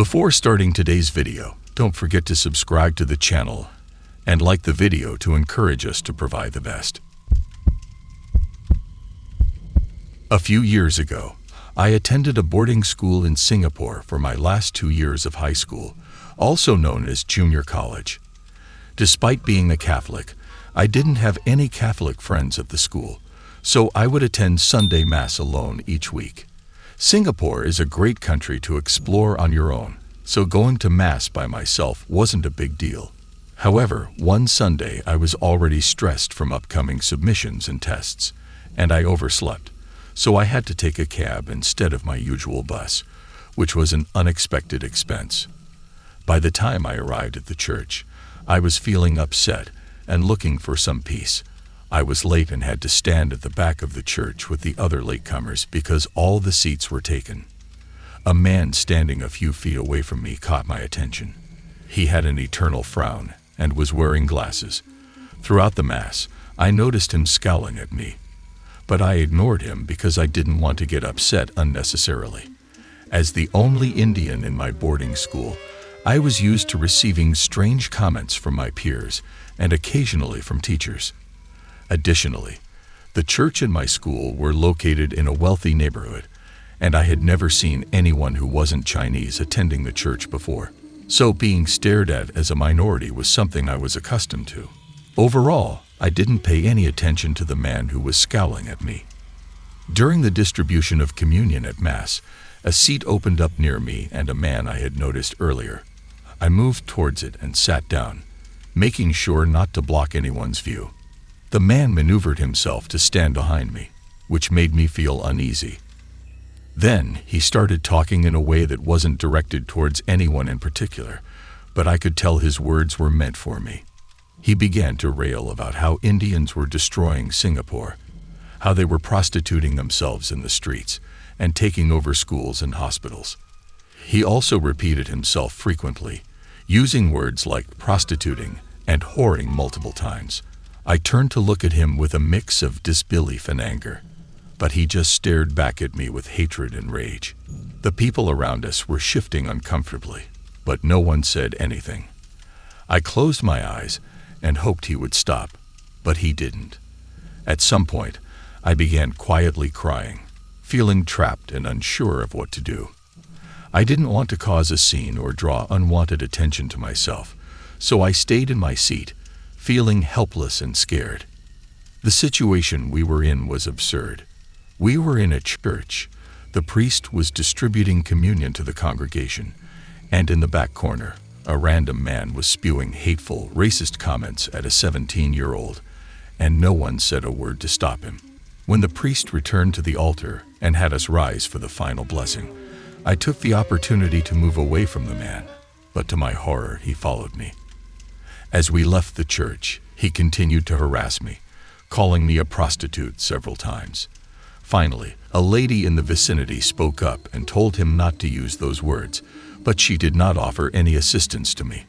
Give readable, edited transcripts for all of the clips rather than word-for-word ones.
Before starting today's video, don't forget to subscribe to the channel and like the video to encourage us to provide the best. A few years ago, I attended a boarding school in Singapore for my last 2 years of high school, also known as junior college. Despite being a Catholic, I didn't have any Catholic friends at the school, so I would attend Sunday Mass alone each week. Singapore is a great country to explore on your own, so going to Mass by myself wasn't a big deal. However, one Sunday I was already stressed from upcoming submissions and tests, and I overslept, so I had to take a cab instead of my usual bus, which was an unexpected expense. By the time I arrived at the church, I was feeling upset and looking for some peace. I was late and had to stand at the back of the church with the other latecomers because all the seats were taken. A man standing a few feet away from me caught my attention. He had an eternal frown and was wearing glasses. Throughout the Mass, I noticed him scowling at me, but I ignored him because I didn't want to get upset unnecessarily. As the only Indian in my boarding school, I was used to receiving strange comments from my peers and occasionally from teachers. Additionally, the church and my school were located in a wealthy neighborhood, and I had never seen anyone who wasn't Chinese attending the church before. So being stared at as a minority was something I was accustomed to. Overall, I didn't pay any attention to the man who was scowling at me. During the distribution of communion at Mass, a seat opened up near me and a man I had noticed earlier. I moved towards it and sat down, making sure not to block anyone's view. The man maneuvered himself to stand behind me, which made me feel uneasy. Then he started talking in a way that wasn't directed towards anyone in particular, but I could tell his words were meant for me. He began to rail about how Indians were destroying Singapore, how they were prostituting themselves in the streets and taking over schools and hospitals. He also repeated himself frequently, using words like prostituting and whoring multiple times. I turned to look at him with a mix of disbelief and anger, but he just stared back at me with hatred and rage. The people around us were shifting uncomfortably, but no one said anything. I closed my eyes and hoped he would stop, but he didn't. At some point, I began quietly crying, feeling trapped and unsure of what to do. I didn't want to cause a scene or draw unwanted attention to myself, so I stayed in my seat, feeling helpless and scared. The situation we were in was absurd. We were in a church. The priest was distributing communion to the congregation, and in the back corner, a random man was spewing hateful, racist comments at a 17-year-old, and no one said a word to stop him. When the priest returned to the altar and had us rise for the final blessing, I took the opportunity to move away from the man, but to my horror, he followed me. As we left the church, he continued to harass me, calling me a prostitute several times. Finally, a lady in the vicinity spoke up and told him not to use those words, but she did not offer any assistance to me.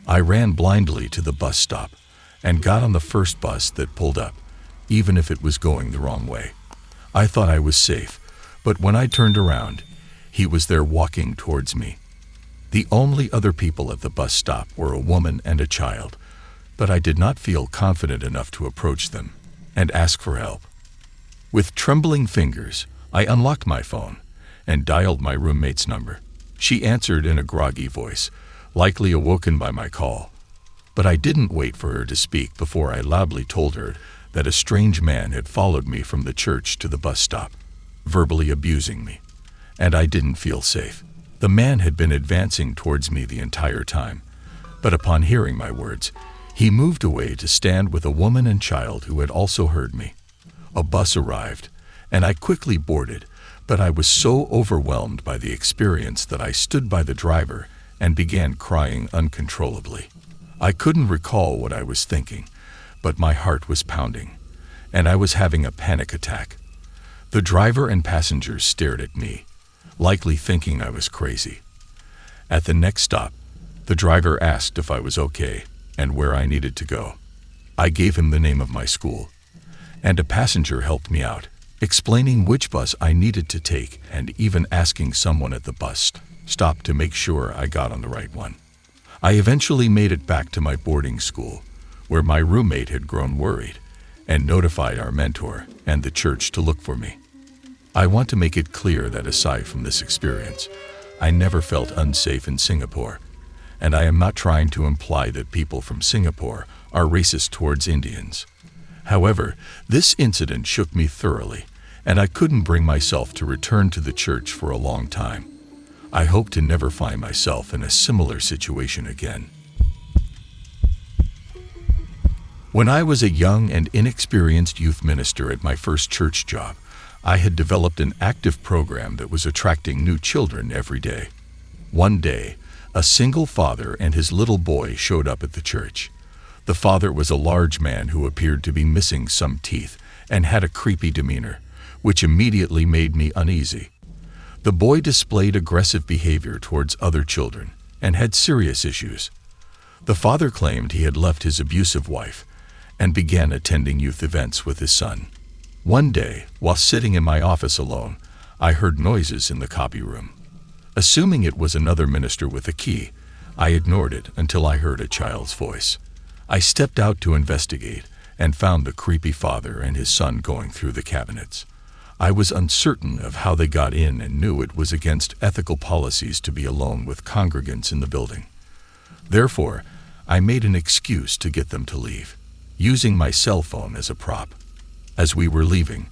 I ran blindly to the bus stop and got on the first bus that pulled up, even if it was going the wrong way. I thought I was safe, but when I turned around, he was there walking towards me. The only other people at the bus stop were a woman and a child, but I did not feel confident enough to approach them and ask for help. With trembling fingers, I unlocked my phone and dialed my roommate's number. She answered in a groggy voice, likely awoken by my call. But I didn't wait for her to speak before I loudly told her that a strange man had followed me from the church to the bus stop, verbally abusing me, and I didn't feel safe. The man had been advancing towards me the entire time, but upon hearing my words, he moved away to stand with a woman and child who had also heard me. A bus arrived, and I quickly boarded, but I was so overwhelmed by the experience that I stood by the driver and began crying uncontrollably. I couldn't recall what I was thinking, but my heart was pounding, and I was having a panic attack. The driver and passengers stared at me, likely thinking I was crazy. At the next stop, the driver asked if I was okay and where I needed to go. I gave him the name of my school, and a passenger helped me out, explaining which bus I needed to take and even asking someone at the bus stopped to make sure I got on the right one. I eventually made it back to my boarding school, where my roommate had grown worried, and notified our mentor and the church to look for me. I want to make it clear that aside from this experience, I never felt unsafe in Singapore, and I am not trying to imply that people from Singapore are racist towards Indians. However, this incident shook me thoroughly, and I couldn't bring myself to return to the church for a long time. I hope to never find myself in a similar situation again. When I was a young and inexperienced youth minister at my first church job, I had developed an active program that was attracting new children every day. One day, a single father and his little boy showed up at the church. The father was a large man who appeared to be missing some teeth and had a creepy demeanor, which immediately made me uneasy. The boy displayed aggressive behavior towards other children and had serious issues. The father claimed he had left his abusive wife and began attending youth events with his son. One day, while sitting in my office alone, I heard noises in the copy room. Assuming it was another minister with a key, I ignored it until I heard a child's voice. I stepped out to investigate and found the creepy father and his son going through the cabinets. I was uncertain of how they got in and knew it was against ethical policies to be alone with congregants in the building. Therefore, I made an excuse to get them to leave, using my cell phone as a prop. As we were leaving,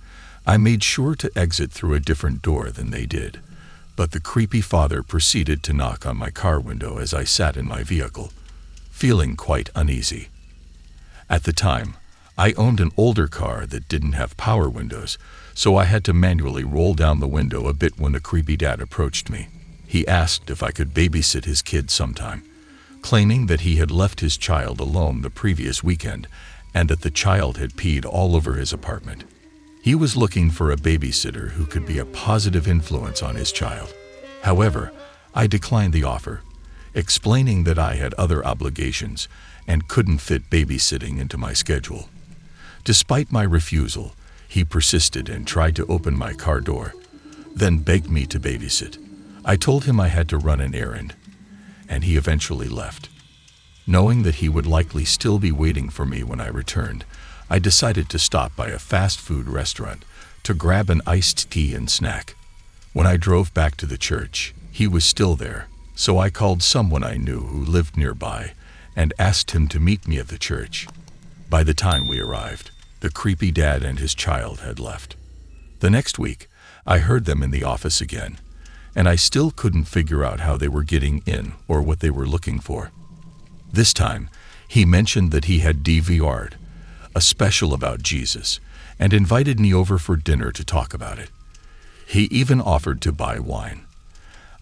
I made sure to exit through a different door than they did, but the creepy father proceeded to knock on my car window as I sat in my vehicle, feeling quite uneasy. At the time, I owned an older car that didn't have power windows, so I had to manually roll down the window a bit when the creepy dad approached me. He asked if I could babysit his kid sometime, claiming that he had left his child alone the previous weekend and that the child had peed all over his apartment. He was looking for a babysitter who could be a positive influence on his child. However, I declined the offer, explaining that I had other obligations and couldn't fit babysitting into my schedule. Despite my refusal, he persisted and tried to open my car door, then begged me to babysit. I told him I had to run an errand, and he eventually left. Knowing that he would likely still be waiting for me when I returned, I decided to stop by a fast food restaurant to grab an iced tea and snack. When I drove back to the church, he was still there, so I called someone I knew who lived nearby and asked him to meet me at the church. By the time we arrived, the creepy dad and his child had left. The next week, I heard them in the office again, and I still couldn't figure out how they were getting in or what they were looking for. This time, he mentioned that he had DVR'd a special about Jesus and invited me over for dinner to talk about it. He even offered to buy wine.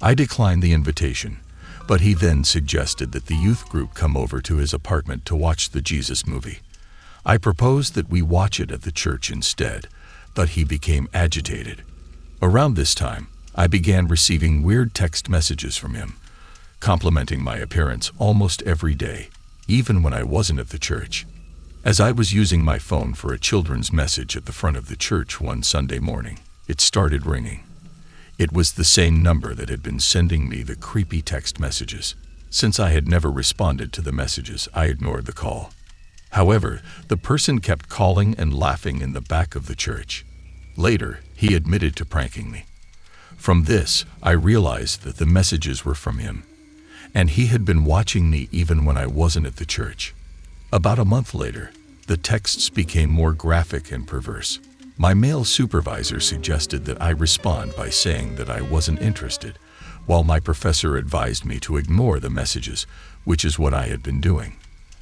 I declined the invitation, but he then suggested that the youth group come over to his apartment to watch the Jesus movie. I proposed that we watch it at the church instead, but he became agitated. Around this time, I began receiving weird text messages from him, complimenting my appearance almost every day, even when I wasn't at the church. As I was using my phone for a children's message at the front of the church one Sunday morning, it started ringing. It was the same number that had been sending me the creepy text messages. Since I had never responded to the messages, I ignored the call. However, the person kept calling and laughing in the back of the church. Later, he admitted to pranking me. From this, I realized that the messages were from him, and he had been watching me even when I wasn't at the church. About a month later, the texts became more graphic and perverse. My male supervisor suggested that I respond by saying that I wasn't interested, while my professor advised me to ignore the messages, which is what I had been doing.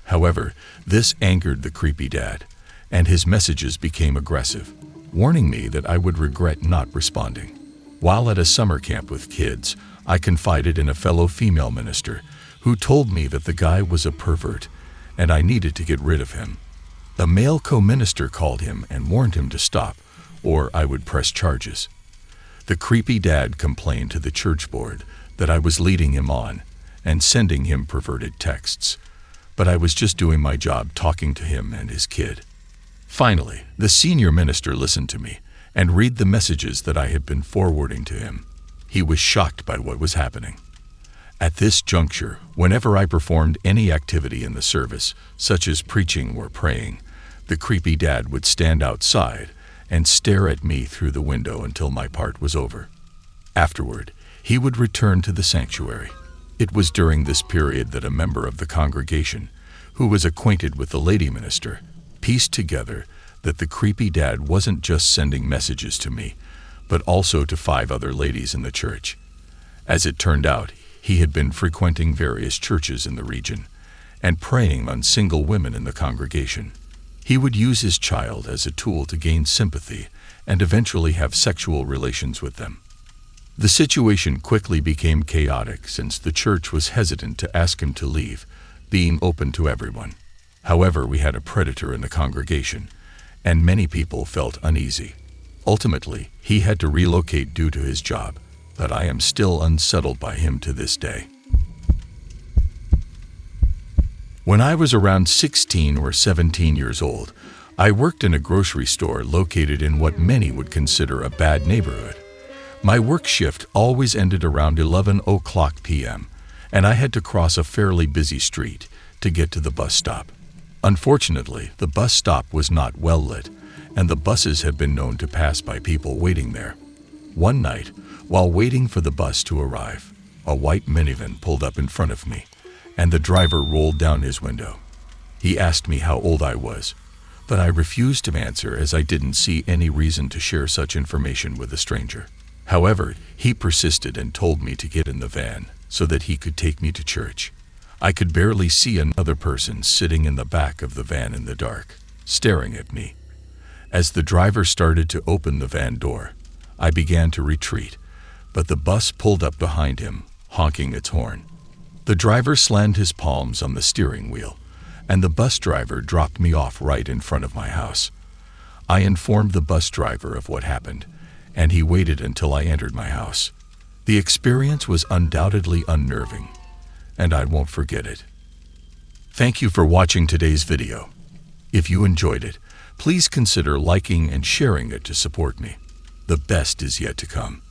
However, this angered the creepy dad, and his messages became aggressive, warning me that I would regret not responding. While at a summer camp with kids, I confided in a fellow female minister who told me that the guy was a pervert and I needed to get rid of him. A male co-minister called him and warned him to stop, or I would press charges. The creepy dad complained to the church board that I was leading him on and sending him perverted texts, but I was just doing my job talking to him and his kid. Finally, the senior minister listened to me and read the messages that I had been forwarding to him. He was shocked by what was happening. At this juncture, whenever I performed any activity in the service, such as preaching or praying, the creepy dad would stand outside and stare at me through the window until my part was over. Afterward, he would return to the sanctuary. It was during this period that a member of the congregation, who was acquainted with the lady minister, pieced together that the creepy dad wasn't just sending messages to me, but also to 5 other ladies in the church. As it turned out, he had been frequenting various churches in the region and preying on single women in the congregation. He would use his child as a tool to gain sympathy and eventually have sexual relations with them. The situation quickly became chaotic since the church was hesitant to ask him to leave, being open to everyone. However, we had a predator in the congregation, and many people felt uneasy. Ultimately, he had to relocate due to his job, but I am still unsettled by him to this day. When I was around 16 or 17 years old, I worked in a grocery store located in what many would consider a bad neighborhood. My work shift always ended around 11:00 p.m., and I had to cross a fairly busy street to get to the bus stop. Unfortunately, the bus stop was not well lit, and the buses have been known to pass by people waiting there. One night, while waiting for the bus to arrive, a white minivan pulled up in front of me, and the driver rolled down his window. He asked me how old I was, but I refused to answer as I didn't see any reason to share such information with a stranger. However, he persisted and told me to get in the van so that he could take me to church. I could barely see another person sitting in the back of the van in the dark, staring at me. As the driver started to open the van door, I began to retreat, but the bus pulled up behind him, honking its horn. The driver slammed his palms on the steering wheel, and the bus driver dropped me off right in front of my house. I informed the bus driver of what happened, and he waited until I entered my house. The experience was undoubtedly unnerving, and I won't forget it. Thank you for watching today's video. If you enjoyed it, please consider liking and sharing it to support me. The best is yet to come.